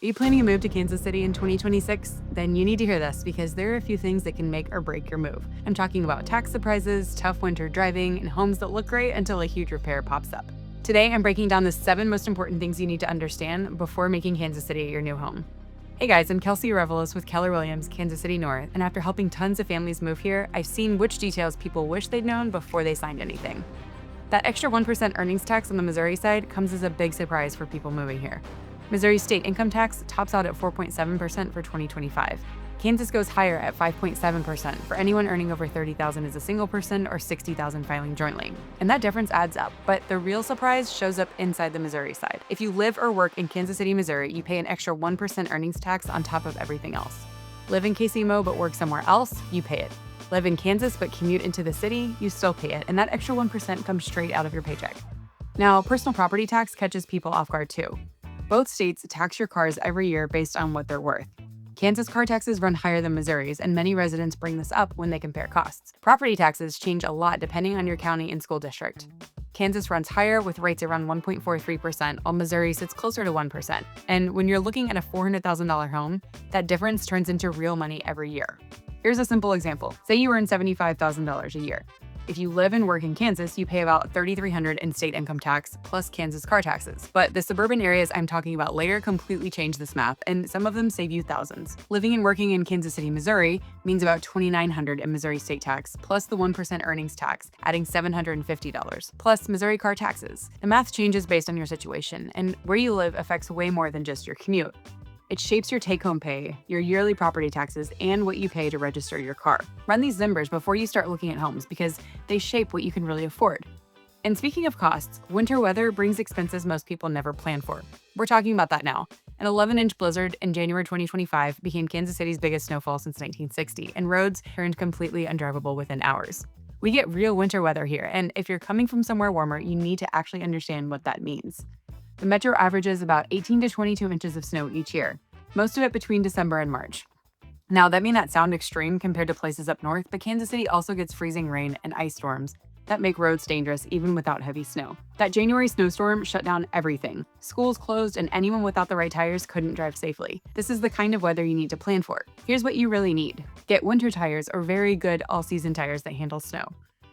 Are you planning a move to Kansas City in 2026? Then you need to hear this because there are a few things that can make or break your move. I'm talking about tax surprises, tough winter driving, and homes that look great until a huge repair pops up. Today, I'm breaking down the 7 most important things you need to understand before making Kansas City your new home. Hey guys, I'm Kelsea with Keller Williams, Kansas City North, and after helping tons of families move here, I've seen which details people wish they'd known before they signed anything. That extra 1% earnings tax on the Missouri side comes as a big surprise for people moving here. Missouri's state income tax tops out at 4.7% for 2025. Kansas goes higher at 5.7% for anyone earning over $30,000 as a single person or $60,000 filing jointly. And that difference adds up, but the real surprise shows up inside the Missouri side. If you live or work in Kansas City, Missouri, you pay an extra 1% earnings tax on top of everything else. Live in KCMO but work somewhere else, you pay it. Live in Kansas but commute into the city, you still pay it, and that extra 1% comes straight out of your paycheck. Now, personal property tax catches people off guard too. Both states tax your cars every year based on what they're worth. Kansas car taxes run higher than Missouri's, and many residents bring this up when they compare costs. Property taxes change a lot depending on your county and school district. Kansas runs higher with rates around 1.43%, while Missouri sits closer to 1%. And when you're looking at a $400,000 home, that difference turns into real money every year. Here's a simple example. Say you earn $75,000 a year. If you live and work in Kansas, you pay about $3,300 in state income tax plus Kansas car taxes. But the suburban areas I'm talking about later completely change this math, and some of them save you thousands. Living and working in Kansas City, Missouri means about $2,900 in Missouri state tax plus the 1% earnings tax, adding $750, plus Missouri car taxes. The math changes based on your situation, and where you live affects way more than just your commute. It shapes your take-home pay, your yearly property taxes, and what you pay to register your car. Run these numbers before you start looking at homes because they shape what you can really afford. And speaking of costs, winter weather brings expenses most people never plan for. We're talking about that now. An 11-inch blizzard in January 2025 became Kansas City's biggest snowfall since 1960, and roads turned completely undrivable within hours. We get real winter weather here, and if you're coming from somewhere warmer, you need to actually understand what that means. The metro averages about 18 to 22 inches of snow each year, most of it between December and March. Now, that may not sound extreme compared to places up north, but Kansas City also gets freezing rain and ice storms that make roads dangerous even without heavy snow. That January snowstorm shut down everything. Schools closed and anyone without the right tires couldn't drive safely. This is the kind of weather you need to plan for. Here's what you really need. Get winter tires or very good all-season tires that handle snow.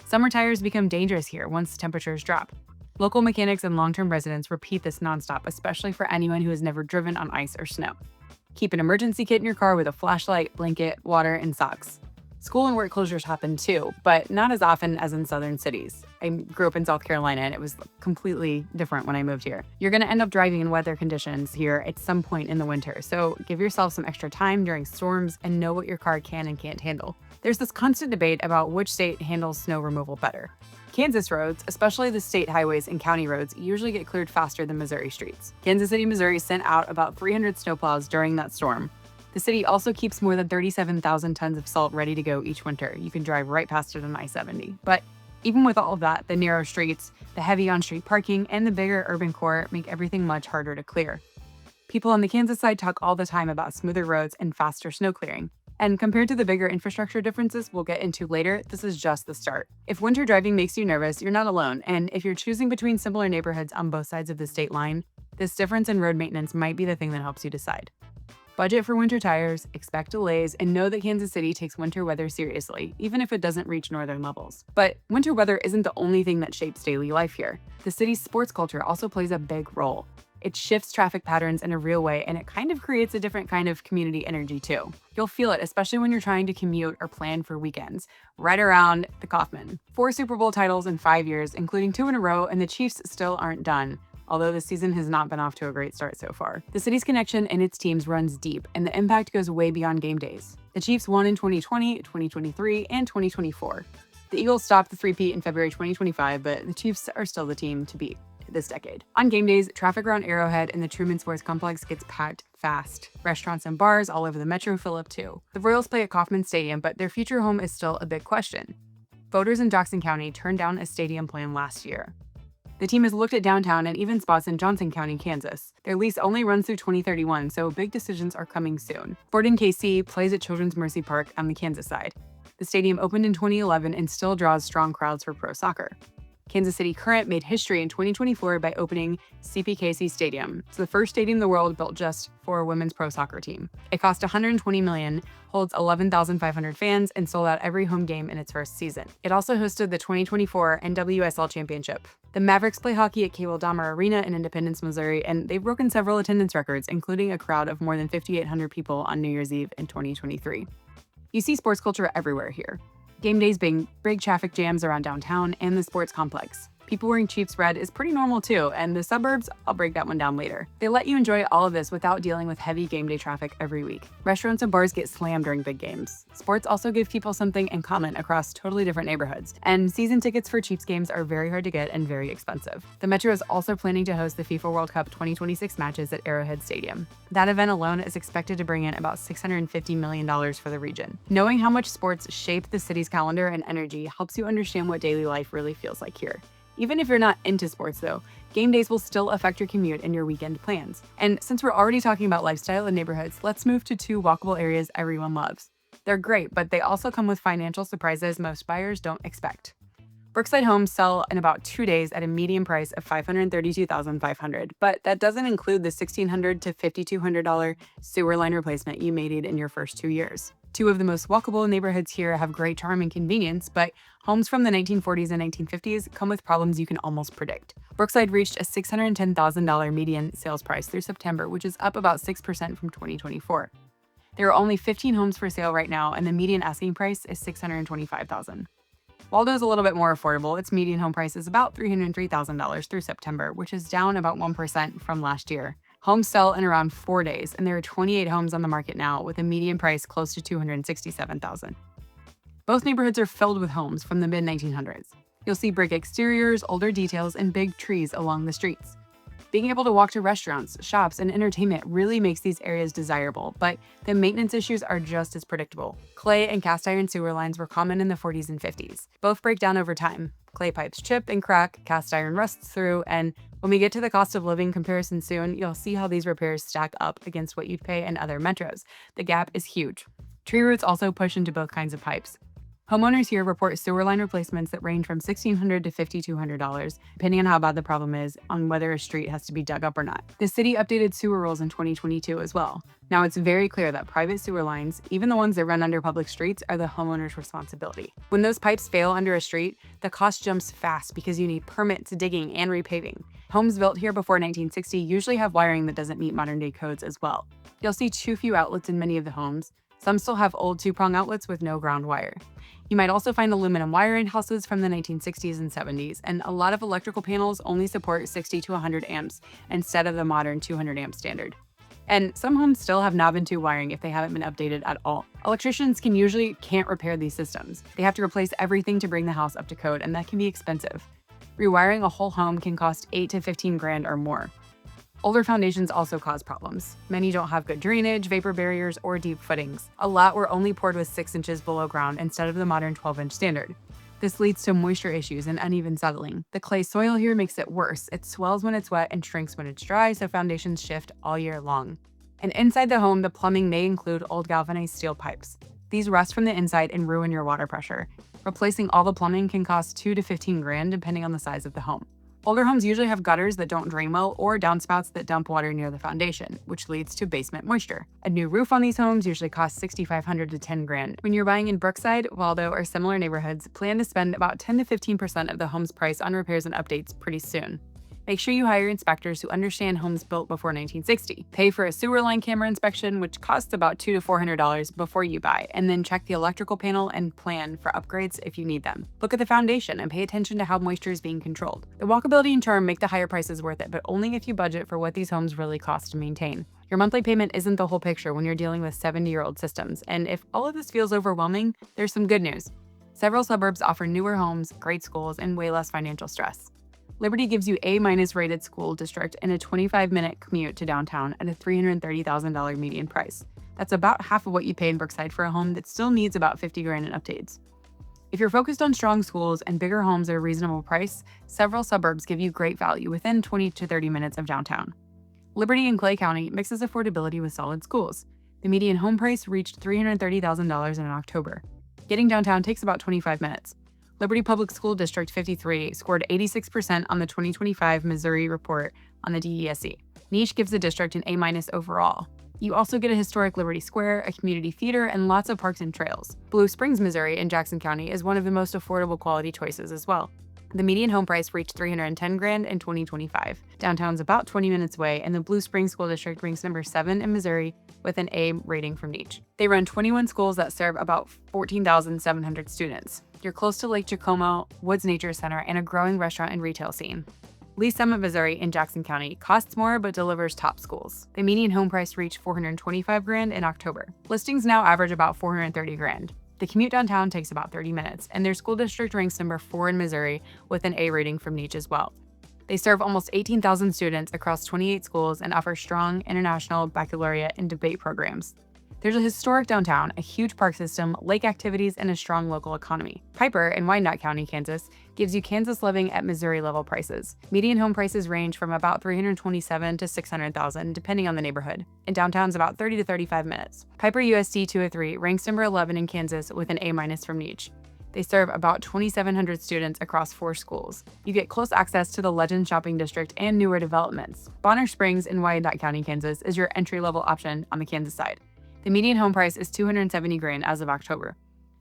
Summer tires become dangerous here once temperatures drop. Local mechanics and long-term residents repeat this nonstop, especially for anyone who has never driven on ice or snow. Keep an emergency kit in your car with a flashlight, blanket, water, and socks. School and work closures happen too, but not as often as in southern cities. I grew up in South Carolina and it was completely different when I moved here. You're going to end up driving in weather conditions here at some point in the winter, so give yourself some extra time during storms and know what your car can and can't handle. There's this constant debate about which state handles snow removal better. Kansas roads, especially the state highways and county roads, usually get cleared faster than Missouri streets. Kansas City, Missouri sent out about 300 snowplows during that storm. The city also keeps more than 37,000 tons of salt ready to go each winter. You can drive right past it on I-70. But even with all of that, the narrow streets, the heavy on-street parking, and the bigger urban core make everything much harder to clear. People on the Kansas side talk all the time about smoother roads and faster snow clearing. And compared to the bigger infrastructure differences we'll get into later, this is just the start. If winter driving makes you nervous, you're not alone, and if you're choosing between similar neighborhoods on both sides of the state line, this difference in road maintenance might be the thing that helps you decide. Budget for winter tires, expect delays, and know that Kansas City takes winter weather seriously, even if it doesn't reach northern levels. But winter weather isn't the only thing that shapes daily life here. The city's sports culture also plays a big role. It shifts traffic patterns in a real way, and it kind of creates a different kind of community energy too. You'll feel it, especially when you're trying to commute or plan for weekends. Right around the Kaufman. 4 Super Bowl titles in 5 years, including 2 in a row, and the Chiefs still aren't done, although the season has not been off to a great start so far. The city's connection and its teams runs deep, and the impact goes way beyond game days. The Chiefs won in 2020, 2023, and 2024. The Eagles stopped the three-peat in February 2025, but the Chiefs are still the team to beat this decade. On game days, traffic around Arrowhead and the Truman Sports Complex gets packed fast. Restaurants and bars all over the metro fill up too. The Royals play at Kauffman Stadium, but their future home is still a big question. Voters in Jackson County turned down a stadium plan last year. The team has looked at downtown and even spots in Johnson County, Kansas. Their lease only runs through 2031, so big decisions are coming soon. Fordham KC plays at Children's Mercy Park on the Kansas side. The stadium opened in 2011 and still draws strong crowds for pro soccer. Kansas City Current made history in 2024 by opening CPKC Stadium. It's the first stadium in the world built just for a women's pro soccer team. It cost $120 million, holds 11,500 fans, and sold out every home game in its first season. It also hosted the 2024 NWSL Championship. The Mavericks play hockey at Cable Dahmer Arena in Independence, Missouri, and they've broken several attendance records, including a crowd of more than 5,800 people on New Year's Eve in 2023. You see sports culture everywhere here. Game days being big traffic jams around downtown and the sports complex. People wearing Chiefs red is pretty normal too, and the suburbs, I'll break that one down later. They let you enjoy all of this without dealing with heavy game day traffic every week. Restaurants and bars get slammed during big games. Sports also give people something in common across totally different neighborhoods, and season tickets for Chiefs games are very hard to get and very expensive. The Metro is also planning to host the FIFA World Cup 2026 matches at Arrowhead Stadium. That event alone is expected to bring in about $650 million for the region. Knowing how much sports shape the city's calendar and energy helps you understand what daily life really feels like here. Even if you're not into sports though, game days will still affect your commute and your weekend plans. And since we're already talking about lifestyle and neighborhoods, let's move to two walkable areas everyone loves. They're great, but they also come with financial surprises most buyers don't expect. Brookside homes sell in about 2 days at a median price of $532,500, but that doesn't include the $1,600 to $5,200 sewer line replacement you may need in your first 2 years. Two of the most walkable neighborhoods here have great charm and convenience, but homes from the 1940s and 1950s come with problems you can almost predict. Brookside reached a $610,000 median sales price through September, which is up about 6% from 2024. There are only 15 homes for sale right now, and the median asking price is $625,000. Waldo's a little bit more affordable. Its median home price is about $303,000 through September, which is down about 1% from last year. Homes sell in around 4 days, and there are 28 homes on the market now with a median price close to $267,000. Both neighborhoods are filled with homes from the mid-1900s. You'll see brick exteriors, older details, and big trees along the streets. Being able to walk to restaurants, shops, and entertainment really makes these areas desirable, but the maintenance issues are just as predictable. Clay and cast iron sewer lines were common in the 40s and 50s. Both break down over time. Clay pipes chip and crack, cast iron rusts through, and when we get to the cost of living comparison soon, you'll see how these repairs stack up against what you'd pay in other metros. The gap is huge. Tree roots also push into both kinds of pipes. Homeowners here report sewer line replacements that range from $1,600 to $5,200, depending on how bad the problem is, on whether a street has to be dug up or not. The city updated sewer rules in 2022 as well. Now it's very clear that private sewer lines, even the ones that run under public streets, are the homeowner's responsibility. When those pipes fail under a street, the cost jumps fast because you need permits, digging, and repaving. Homes built here before 1960 usually have wiring that doesn't meet modern-day codes as well. You'll see too few outlets in many of the homes. Some still have old two-prong outlets with no ground wire. You might also find aluminum wire in houses from the 1960s and 70s, and a lot of electrical panels only support 60 to 100 amps instead of the modern 200 amp standard. And some homes still have knob and tube wiring if they haven't been updated at all. Electricians can't repair these systems. They have to replace everything to bring the house up to code, and that can be expensive. Rewiring a whole home can cost $8 to $15,000 or more. Older foundations also cause problems. Many don't have good drainage, vapor barriers, or deep footings. A lot were only poured with 6 inches below ground instead of the modern 12-inch standard. This leads to moisture issues and uneven settling. The clay soil here makes it worse. It swells when it's wet and shrinks when it's dry, so foundations shift all year long. And inside the home, the plumbing may include old galvanized steel pipes. These rust from the inside and ruin your water pressure. Replacing all the plumbing can cost $2 to $15,000 depending on the size of the home. Older homes usually have gutters that don't drain well or downspouts that dump water near the foundation, which leads to basement moisture. A new roof on these homes usually costs $6,500 to $10,000. When you're buying in Brookside, Waldo, or similar neighborhoods, plan to spend about 10 to 15% of the home's price on repairs and updates pretty soon. Make sure you hire inspectors who understand homes built before 1960. Pay for a sewer line camera inspection, which costs about $200 to $400 before you buy, and then check the electrical panel and plan for upgrades if you need them. Look at the foundation and pay attention to how moisture is being controlled. The walkability and charm make the higher prices worth it, but only if you budget for what these homes really cost to maintain. Your monthly payment isn't the whole picture when you're dealing with 70-year-old systems, and if all of this feels overwhelming, there's some good news. Several suburbs offer newer homes, great schools, and way less financial stress. Liberty gives you A- rated school district and a 25-minute commute to downtown at a $330,000 median price. That's about half of what you pay in Brookside for a home that still needs about $50,000 in updates. If you're focused on strong schools and bigger homes at a reasonable price, several suburbs give you great value within 20 to 30 minutes of downtown. Liberty in Clay County mixes affordability with solid schools. The median home price reached $330,000 in October. Getting downtown takes about 25 minutes. Liberty Public School District 53 scored 86% on the 2025 Missouri report on the DESE. Niche gives the district an A- overall. You also get a historic Liberty Square, a community theater, and lots of parks and trails. Blue Springs, Missouri in Jackson County is one of the most affordable quality choices as well. The median home price reached $310,000 in 2025. Downtown's about 20 minutes away, and the Blue Springs School District ranks number 7 in Missouri with an A rating from Niche. They run 21 schools that serve about 14,700 students. You're close to Lake Jacomo, Woods Nature Center, and a growing restaurant and retail scene. Lee Summit, Missouri in Jackson County costs more but delivers top schools. The median home price reached $425,000 in October. Listings now average about $430,000. The commute downtown takes about 30 minutes, and their school district ranks number 4 in Missouri with an A rating from Niche as well. They serve almost 18,000 students across 28 schools and offer strong international baccalaureate and debate programs. There's a historic downtown, a huge park system, lake activities, and a strong local economy. Piper in Wyandotte County, Kansas, gives you Kansas living at Missouri-level prices. Median home prices range from about $327,000 to $600,000, depending on the neighborhood. And downtown's about 30 to 35 minutes. Piper USD 203 ranks number 11 in Kansas with an A- from Niche. They serve about 2,700 students across 4 schools. You get close access to the Legend Shopping District and newer developments. Bonner Springs in Wyandotte County, Kansas is your entry-level option on the Kansas side. The median home price is $270,000 as of October.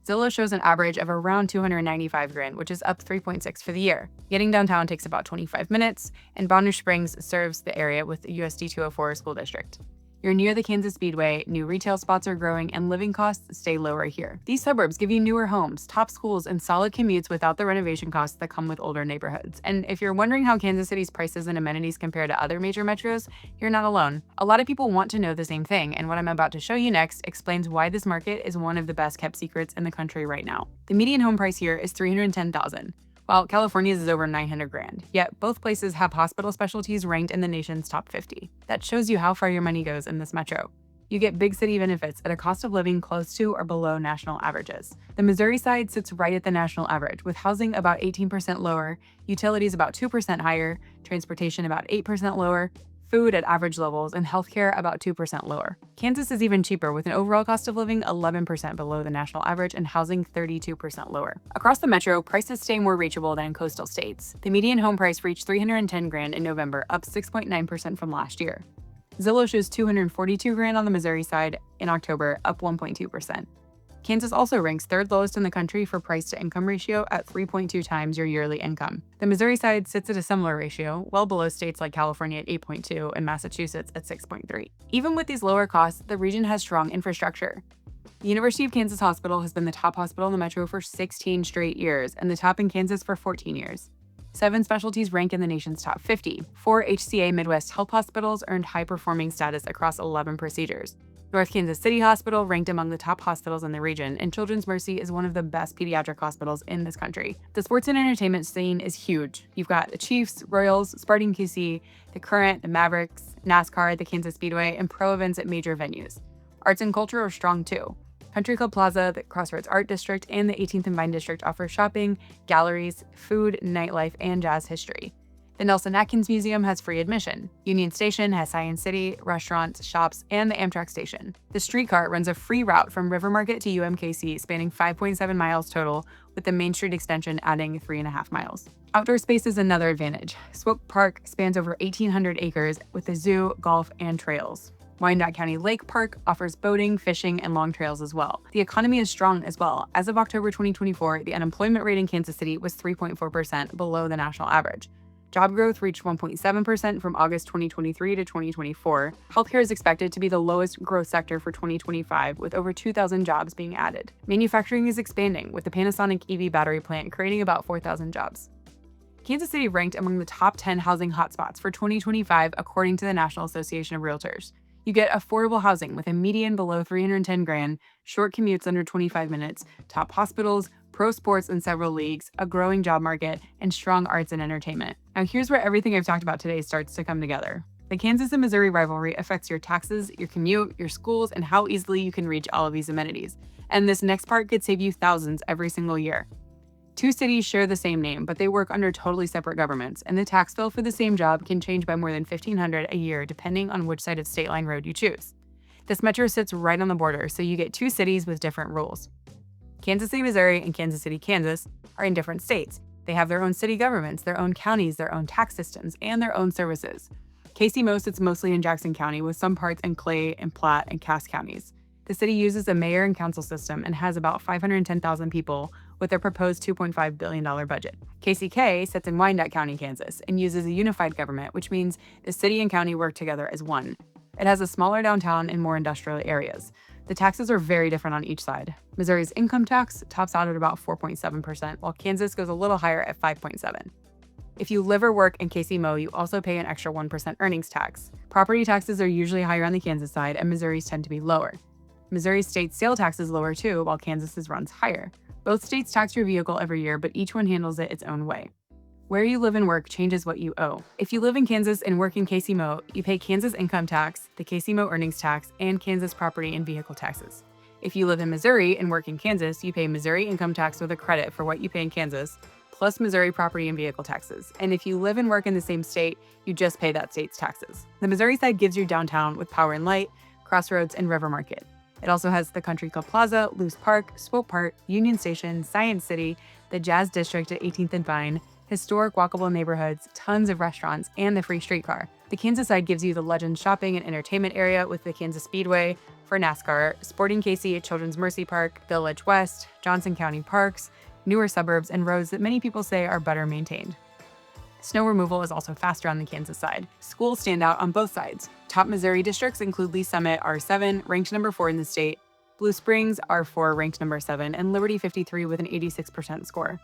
Zillow shows an average of around $295,000, which is up 3.6 for the year. Getting downtown takes about 25 minutes, and Bonner Springs serves the area with the USD 204 school district. You're near the Kansas Speedway, new retail spots are growing, and living costs stay lower here. These suburbs give you newer homes, top schools, and solid commutes without the renovation costs that come with older neighborhoods. And if you're wondering how Kansas City's prices and amenities compare to other major metros, you're not alone. A lot of people want to know the same thing, and what I'm about to show you next explains why this market is one of the best kept secrets in the country right now. The median home price here is $310,000. While California's is over $900,000, yet both places have hospital specialties ranked in the nation's top 50. That shows you how far your money goes in this metro. You get big city benefits at a cost of living close to or below national averages. The Missouri side sits right at the national average, with housing about 18% lower, utilities about 2% higher, transportation about 8% lower, food at average levels, and healthcare about 2% lower. Kansas is even cheaper, with an overall cost of living 11% below the national average and housing 32% lower. Across the metro, prices stay more reachable than in coastal states. The median home price reached $310,000 in November, up 6.9% from last year. Zillow shows $242,000 on the Missouri side in October, up 1.2%. Kansas also ranks 3rd lowest in the country for price-to-income ratio at 3.2 times your yearly income. The Missouri side sits at a similar ratio, well below states like California at 8.2 and Massachusetts at 6.3. Even with these lower costs, the region has strong infrastructure. The University of Kansas Hospital has been the top hospital in the metro for 16 straight years and the top in Kansas for 14 years. 7 specialties rank in the nation's top 50. 4 HCA Midwest Health hospitals earned high-performing status across 11 procedures. North Kansas City Hospital ranked among the top hospitals in the region, and Children's Mercy is one of the best pediatric hospitals in this country. The sports and entertainment scene is huge. You've got the Chiefs, Royals, Spartan QC, the Current, the Mavericks, NASCAR, the Kansas Speedway, and pro events at major venues. Arts and culture are strong too. Country Club Plaza, the Crossroads Art District, and the 18th and Vine District offer shopping, galleries, food, nightlife, and jazz history. The Nelson Atkins Museum has free admission. Union Station has Science City, restaurants, shops, and the Amtrak station. The streetcar runs a free route from River Market to UMKC, spanning 5.7 miles total, with the Main Street extension adding 3.5 miles. Outdoor space is another advantage. Swope Park spans over 1,800 acres with a zoo, golf, and trails. Wyandotte County Lake Park offers boating, fishing, and long trails as well. The economy is strong as well. As of October 2024, the unemployment rate in Kansas City was 3.4%, below the national average. Job growth reached 1.7% from August 2023 to 2024. Healthcare is expected to be the lowest growth sector for 2025, with over 2,000 jobs being added. Manufacturing is expanding, with the Panasonic EV battery plant creating about 4,000 jobs. Kansas City ranked among the top 10 housing hotspots for 2025, according to the National Association of Realtors. You get affordable housing with a median below $310,000, short commutes under 25 minutes, top hospitals, pro sports in several leagues, a growing job market, and strong arts and entertainment. Now here's where everything I've talked about today starts to come together. The Kansas and Missouri rivalry affects your taxes, your commute, your schools, and how easily you can reach all of these amenities. And this next part could save you thousands every single year. 2 cities share the same name, but they work under totally separate governments, and the tax bill for the same job can change by more than $1,500 a year depending on which side of State Line Road you choose. This metro sits right on the border, so you get 2 cities with different rules. Kansas City, Missouri, and Kansas City, Kansas are in different states. They have their own city governments, their own counties, their own tax systems, and their own services. KC sits mostly in Jackson County, with some parts in Clay and Platte and Cass counties. The city uses a mayor and council system and has about 510,000 people with their proposed $2.5 billion budget. KCK sits in Wyandotte County, Kansas, and uses a unified government, which means the city and county work together as one. It has a smaller downtown and more industrial areas. The taxes are very different on each side. Missouri's income tax tops out at about 4.7%, while Kansas goes a little higher at 5.7%. If you live or work in KC you also pay an extra 1% earnings tax. Property taxes are usually higher on the Kansas side, and Missouri's tend to be lower. Missouri state sale tax is lower too, while Kansas's runs higher. Both states tax your vehicle every year, but each one handles it its own way. Where you live and work changes what you owe. If you live in Kansas and work in KC you pay Kansas income tax, the KC earnings tax, and Kansas property and vehicle taxes. If you live in Missouri and work in Kansas, you pay Missouri income tax with a credit for what you pay in Kansas, plus Missouri property and vehicle taxes. And if you live and work in the same state, you just pay that state's taxes. The Missouri side gives you downtown with Power and Light, Crossroads, and River Market. It also has the Country Club Plaza, Luce Park, Swope Park, Union Station, Science City, the Jazz District at 18th and Vine, historic walkable neighborhoods, tons of restaurants, and the free streetcar. The Kansas side gives you the Legends shopping and entertainment area with the Kansas Speedway for NASCAR, Sporting KC at Children's Mercy Park, Village West, Johnson County Parks, newer suburbs, and roads that many people say are better maintained. Snow removal is also faster on the Kansas side. Schools stand out on both sides. Top Missouri districts include Lee Summit, R7, ranked number 4 in the state, Blue Springs, R4, ranked number 7, and Liberty 53 with an 86% score.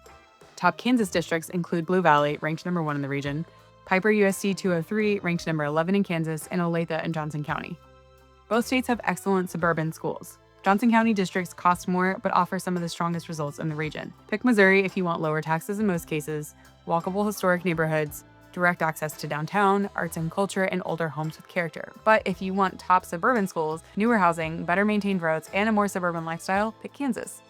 Top Kansas districts include Blue Valley, ranked number 1 in the region, Piper USD 203, ranked number 11 in Kansas, and Olathe and Johnson County. Both states have excellent suburban schools. Johnson County districts cost more, but offer some of the strongest results in the region. Pick Missouri if you want lower taxes in most cases, walkable historic neighborhoods, direct access to downtown, arts and culture, and older homes with character. But if you want top suburban schools, newer housing, better maintained roads, and a more suburban lifestyle, pick Kansas.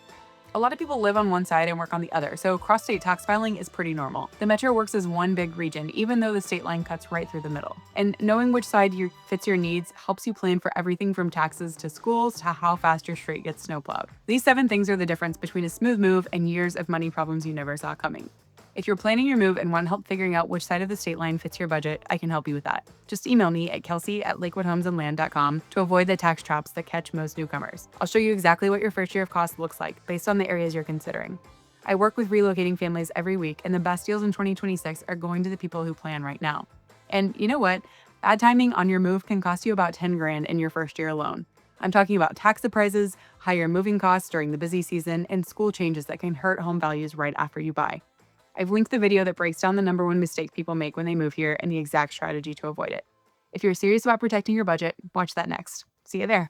A lot of people live on one side and work on the other, so cross-state tax filing is pretty normal. The metro works as one big region, even though the state line cuts right through the middle. And knowing which side fits your needs helps you plan for everything from taxes to schools to how fast your street gets snowplowed. These 7 things are the difference between a smooth move and years of money problems you never saw coming. If you're planning your move and want help figuring out which side of the state line fits your budget, I can help you with that. Just email me at Kelsea@lakewoodhomesandland.com to avoid the tax traps that catch most newcomers. I'll show you exactly what your first year of cost looks like based on the areas you're considering. I work with relocating families every week, and the best deals in 2026 are going to the people who plan right now. And you know what? Bad timing on your move can cost you about $10,000 in your first year alone. I'm talking about tax surprises, higher moving costs during the busy season, and school changes that can hurt home values right after you buy. I've linked the video that breaks down the #1 mistake people make when they move here and the exact strategy to avoid it. If you're serious about protecting your budget, watch that next. See you there.